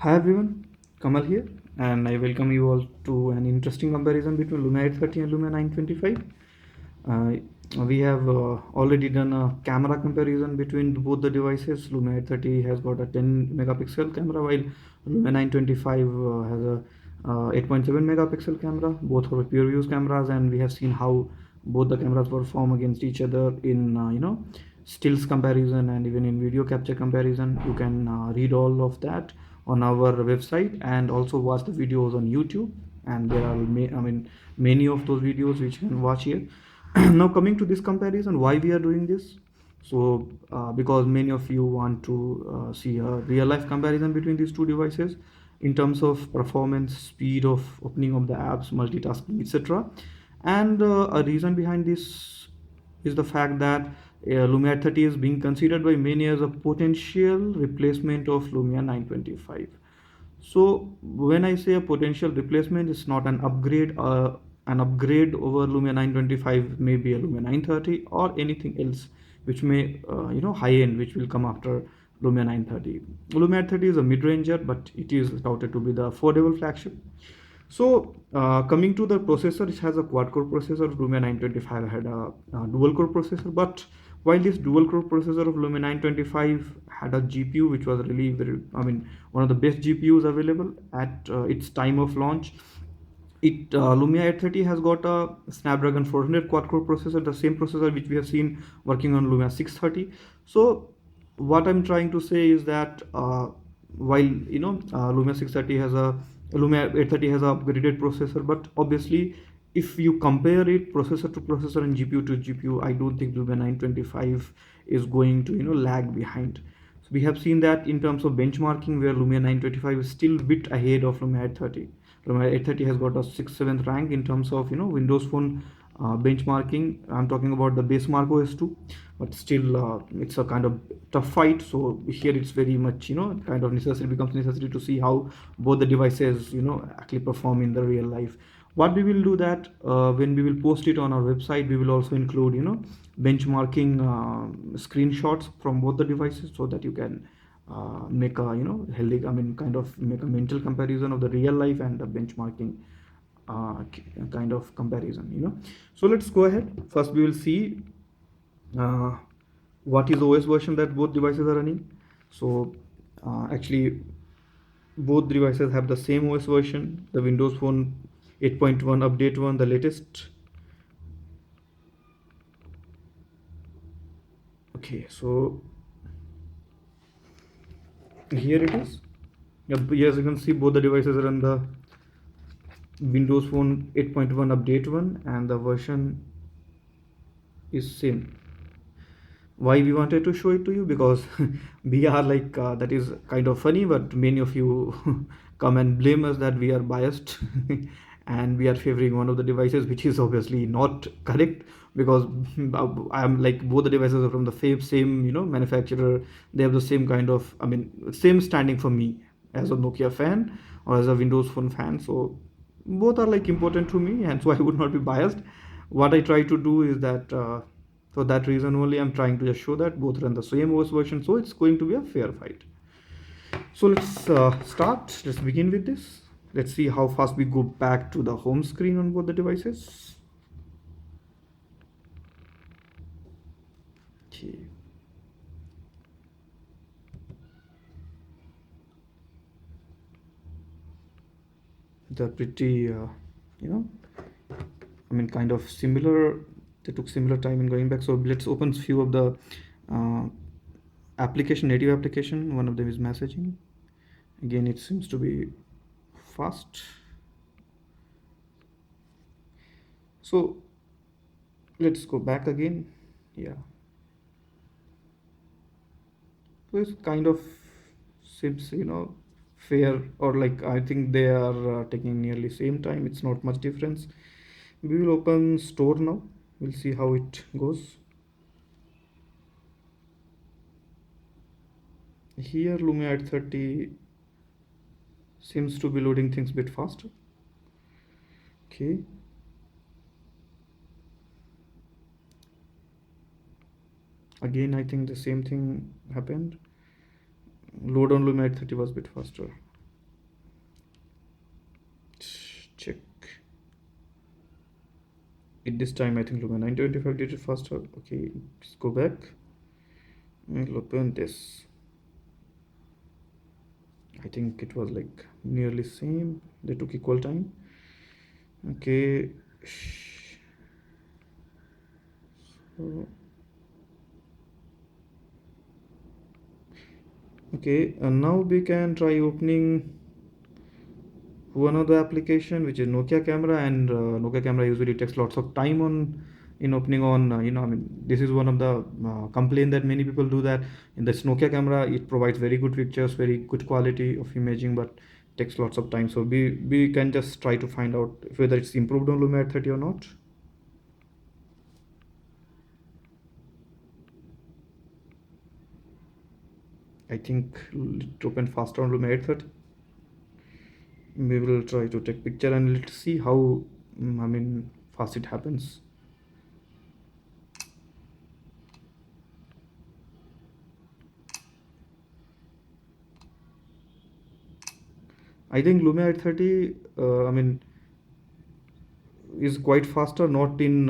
Hi everyone, Kamal here, and I welcome you all to an interesting comparison between Lumia 830 and Lumia 925. We have already done a camera comparison between both the devices. Lumia 830 has got a 10 megapixel camera, while Lumia 925 has a 8.7 megapixel camera. Both are pure views cameras, and we have seen how both the cameras perform against each other in stills comparison and even in video capture comparison. You can read all of that on our website and also watch the videos on YouTube, and there are many of those videos which you can watch here. Now coming to this comparison, why we are doing this? So because many of you want to see a real life comparison between these two devices in terms of performance, speed of opening of the apps, multitasking, etc. And a reason behind this is the fact that Lumia 30 is being considered by many as a potential replacement of Lumia 925. So when I say a potential replacement, it's not an upgrade. An upgrade over Lumia 925 may be a Lumia 930 or anything else which may high end, which will come after Lumia 930. Lumia 30 is a mid-ranger, but it is touted to be the affordable flagship. So coming to the processor, it has a quad-core processor. Lumia 925 had a dual-core processor, but while this dual-core processor of Lumia 925 had a GPU which was really one of the best GPUs available at its time of launch. Lumia 830 has got a Snapdragon 400 quad-core processor, the same processor which we have seen working on Lumia 630. So what I'm trying to say is that while Lumia 630 has a Lumia 830 has a upgraded processor, but obviously if you compare it processor to processor and GPU to GPU, I don't think Lumia 925 is going to lag behind. So we have seen that in terms of benchmarking, where Lumia 925 is still a bit ahead of Lumia 830. Lumia 830 has got a 6th, 7th rank in terms of Windows Phone benchmarking. I'm talking about the base Mark OS 2, but still it's a kind of tough fight. So here it's very much kind of necessary, becomes necessary to see how both the devices actually perform in the real life. What we will do that when we will post it on our website, we will also include benchmarking screenshots from both the devices, so that you can make a healthy, kind of make a mental comparison of the real life and the benchmarking kind of comparison. So let's go ahead. First we will see uh, what is OS version that both devices are running. So actually both devices have the same OS version, the Windows Phone 8.1 update one, the latest. Okay, so here it is. Yep, as you can see, both the devices are on the Windows Phone 8.1 update one, and the version is same. Why we wanted to show it to you? Because we are like that is kind of funny, but many of you come and blame us that we are biased and we are favoring one of the devices, which is obviously not correct, because I'm like, both the devices are from the same manufacturer. They have the same kind of, same standing for me as a Nokia fan or as a Windows Phone fan. So both are like important to me, and so I would not be biased. What I try to do is that for that reason only, I'm trying to just show that both run the same OS version, so it's going to be a fair fight. So let's start. Let's begin with this. Let's see how fast we go back to the home screen on both the devices. Okay. They're pretty, you know, kind of similar. They took similar time in going back. So let's open few of the uh, native application. One of them is messaging. Again, it seems to be fast. So let's go back again. Yeah, so it's kind of seems fair, or like I think they are taking nearly same time. It's not much difference. We will open store now. We'll see how it goes. Here Lumia 830 seems to be loading things a bit faster. Okay, again I think the same thing happened. Load on Lumia 830 was a bit faster. this time I think Lumia 925 did it faster. Okay, let's go back. I'll open this. I think it was like nearly same. They took equal time. Okay. So, okay, and now we can try opening one of the application which is Nokia camera, and Nokia camera usually takes lots of time on in opening on I mean, this is one of the complaint that many people do, that in this Nokia camera it provides very good pictures, very good quality of imaging, but takes lots of time. So we can just try to find out whether it's improved on Lumia 30 or not. I think it opened faster on Lumia 830. We will try to take picture and let's see how I mean fast it happens. I think Lumia 830 I mean is quite faster, not in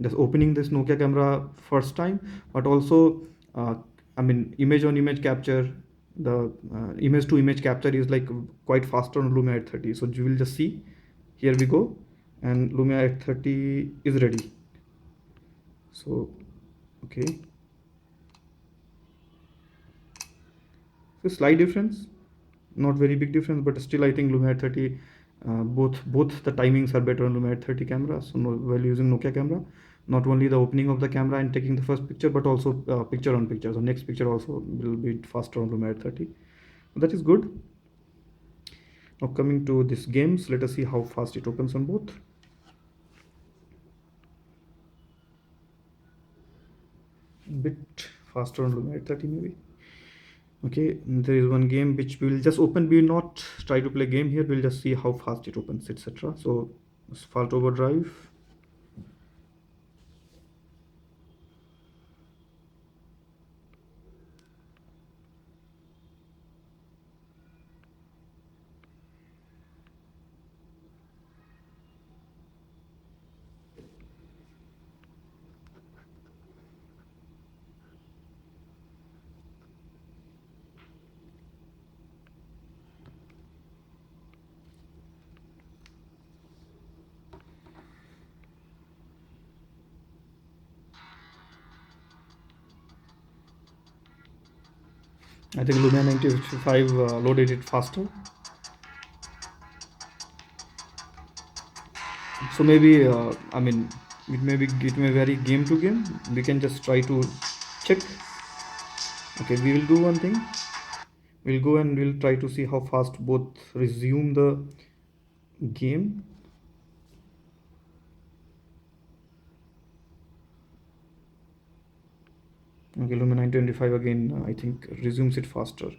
just opening this Nokia camera first time, but also uh, I mean image on image capture, the image to image capture is like quite faster on Lumia 830. So you will just see, here we go, and Lumia 830 is ready. So okay, so slight difference, not very big difference, but still I think Lumia 30 both the timings are better on Lumia 30 camera. So while using Nokia camera, not only the opening of the camera and taking the first picture, but also picture on picture. So next picture also will be faster on Lumia 30. That is good. Now coming to this games, let us see how fast it opens on both. Bit faster on Lumia 30 maybe. Okay, there is one game which we will just open. We will not try to play game here. We'll just see how fast it opens, etc. So Asphalt Overdrive. I think Lumia 95 loaded it faster. So maybe I mean it may vary game to game. We can just try to check. Okay, we will do one thing. We'll go and we'll try to see how fast both resume the game. Okay, Lumia 925 again, I think resumes it faster.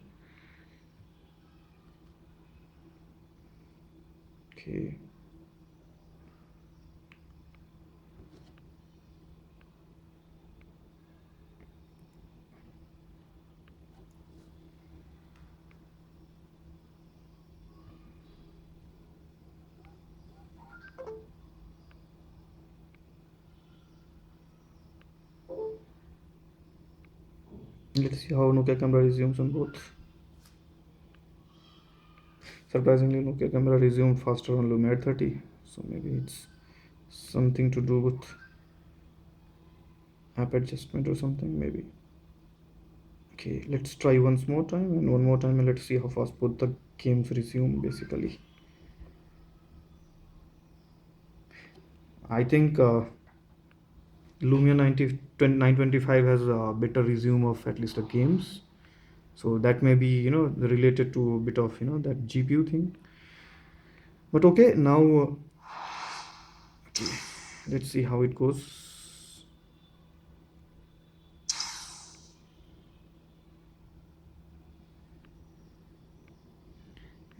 Okay. Let's see how Nokia camera resumes on both. Surprisingly, Nokia camera resumed faster on Lumia 30. So maybe it's something to do with app adjustment or something, maybe. Okay, let's try once more time and one more time, and let's see how fast both the games resume basically. I think Lumia 925 has a better resume of at least the games. So that may be, related to a bit of, that GPU thing. But okay, now, okay, let's see how it goes.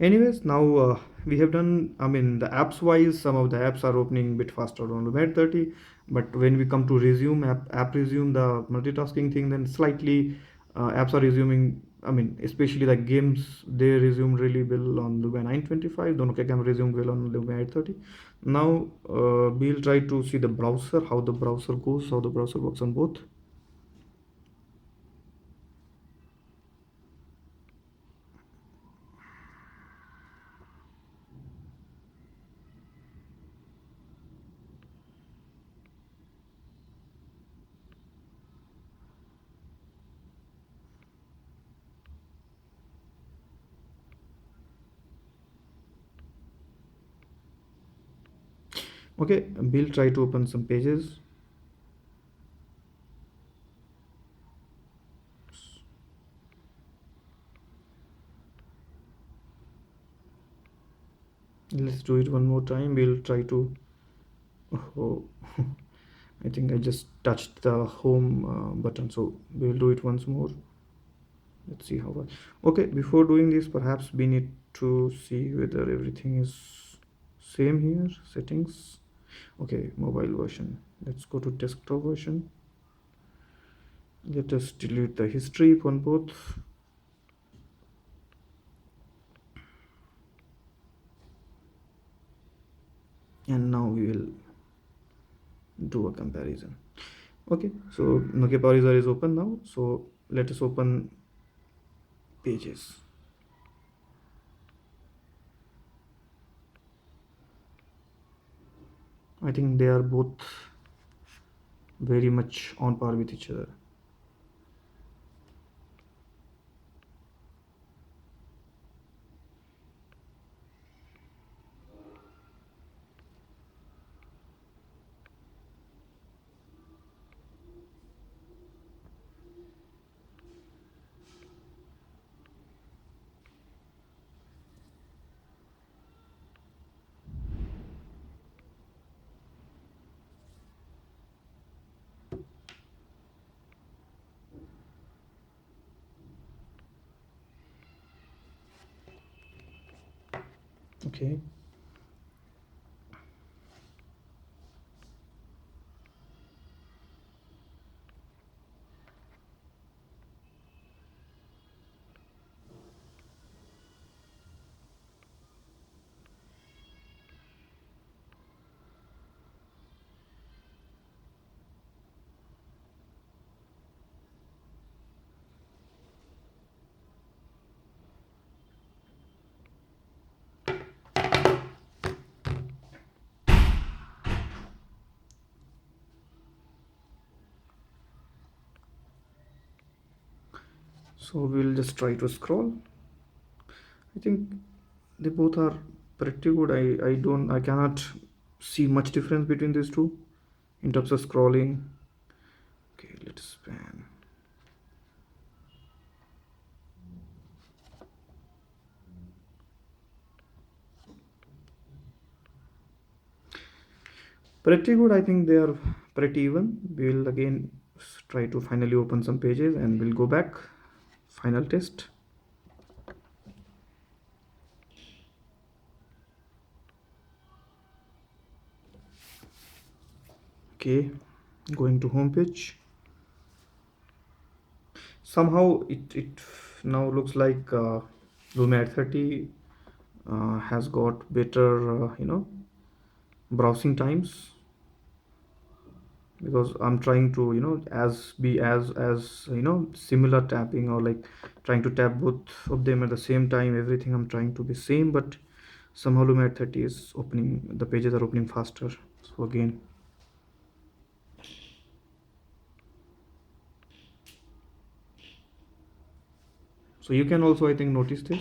Anyways, now we have done, I mean, the apps wise, some of the apps are opening a bit faster on Lumia 30. But when we come to resume, app resume, the multitasking thing, then slightly apps are resuming I mean, especially the games, they resumed really well on Lumia 925. दोनों के game resumed well on Lumia 830. Now we'll try to see the browser, how the browser goes, how the browser works on both. Okay, we'll try to open some pages. Let's do it one more time. We'll try to. Oh, I think I just touched the home button, so we'll do it once more. Let's see how well. Okay, before doing this, perhaps we need to see whether everything is same here. Settings. Okay, mobile version. Let's go to desktop version. Let us delete the history on both. And now we will do a comparison. Okay, so Nokia Power User is open now. So let us open pages. I think they are both very much on par with each other. Okay. So we'll just try to scroll. I think they both are pretty good. I cannot see much difference between these two in terms of scrolling. Okay, let's span. Pretty good. I think they are pretty even. We'll again try to finally open some pages and we'll go back. Final test. Okay, going to home page. Somehow it now looks like Lumia 30 has got better browsing times, because I'm trying to be as similar tapping, or like trying to tap both of them at the same time. Everything I'm trying to be same, but somehow Lumia 30 is opening, the pages are opening faster. So again, so you can also, I think, notice this.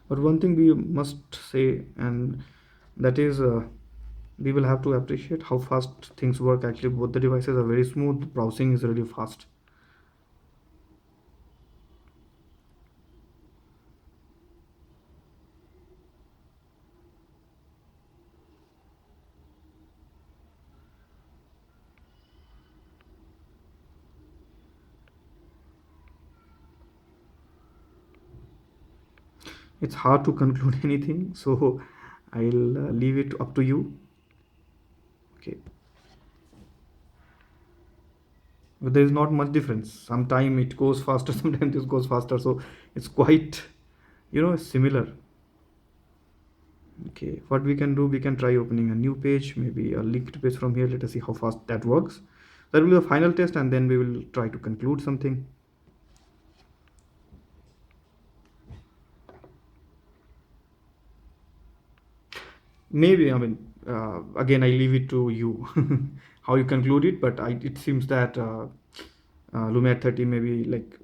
But one thing we must say, and that is, we will have to appreciate how fast things work. Actually, both the devices are very smooth. Browsing is really fast. It's hard to conclude anything, so I'll leave it up to you. Okay, but there is not much difference. Sometime it goes faster, sometimes this goes faster, so it's quite, similar. Okay, what we can do, we can try opening a new page, maybe a linked page from here. Let us see how fast that works. That will be the final test, and then we will try to conclude something. Maybe, I mean, again, I leave it to you how you conclude it, but it seems that Lumia 30 may be like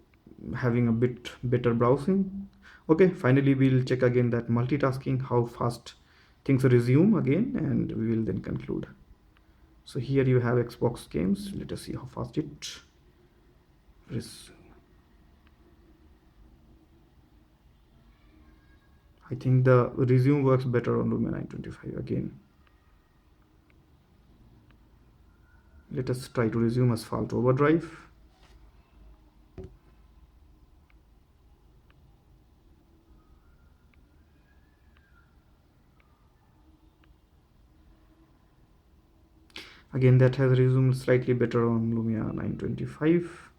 having a bit better browsing. Okay, finally, we'll check again that multitasking, how fast things resume again, and we will then conclude. So here you have Xbox games. Let us see how fast it is. I think the resume works better on Lumia 925 again. Let us try to resume Asphalt Overdrive. Again, that has resumed slightly better on Lumia 925.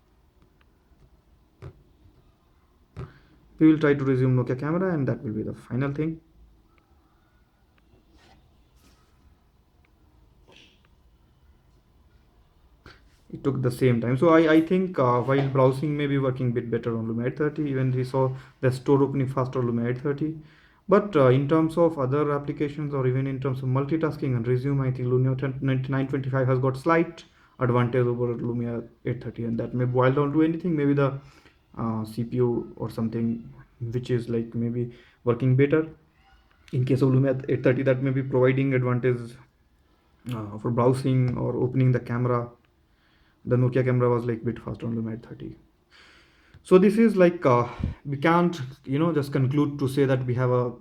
We will try to resume Nokia camera, and that will be the final thing. It took the same time. So I think while browsing may be working a bit better on Lumia 830, even we saw the store opening faster on Lumia 830. But in terms of other applications, or even in terms of multitasking and resume, I think Lumia 925 has got slight advantage over Lumia 830, and that may boil down to anything. Maybe the CPU or something which is like maybe working better. In case of Lumia 830, that may be providing advantage for browsing or opening the camera. The Nokia camera was like bit faster on Lumia 830. So this is like we can't just conclude to say that we have a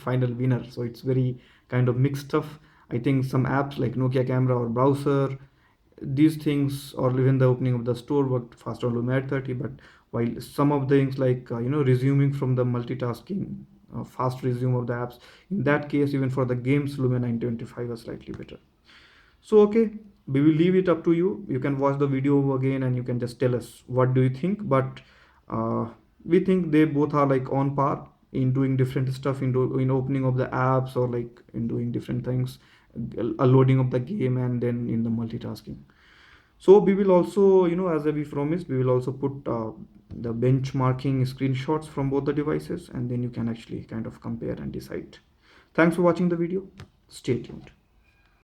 final winner. So it's very kind of mixed stuff. I think some apps like Nokia camera or browser, these things, or even the opening of the store worked faster on Lumia 830. But while some of the things like resuming from the multitasking, fast resume of the apps, in that case, even for the games, Lumia 925 was slightly better. So okay, we will leave it up to you. You can watch the video again and you can just tell us what do you think. But we think they both are like on par in doing different stuff, in opening of the apps, or like in doing different things, loading of the game, and then in the multitasking. So we will also, as we promised, we will also put the benchmarking screenshots from both the devices, and then you can actually kind of compare and decide. Thanks for watching the video. Stay tuned.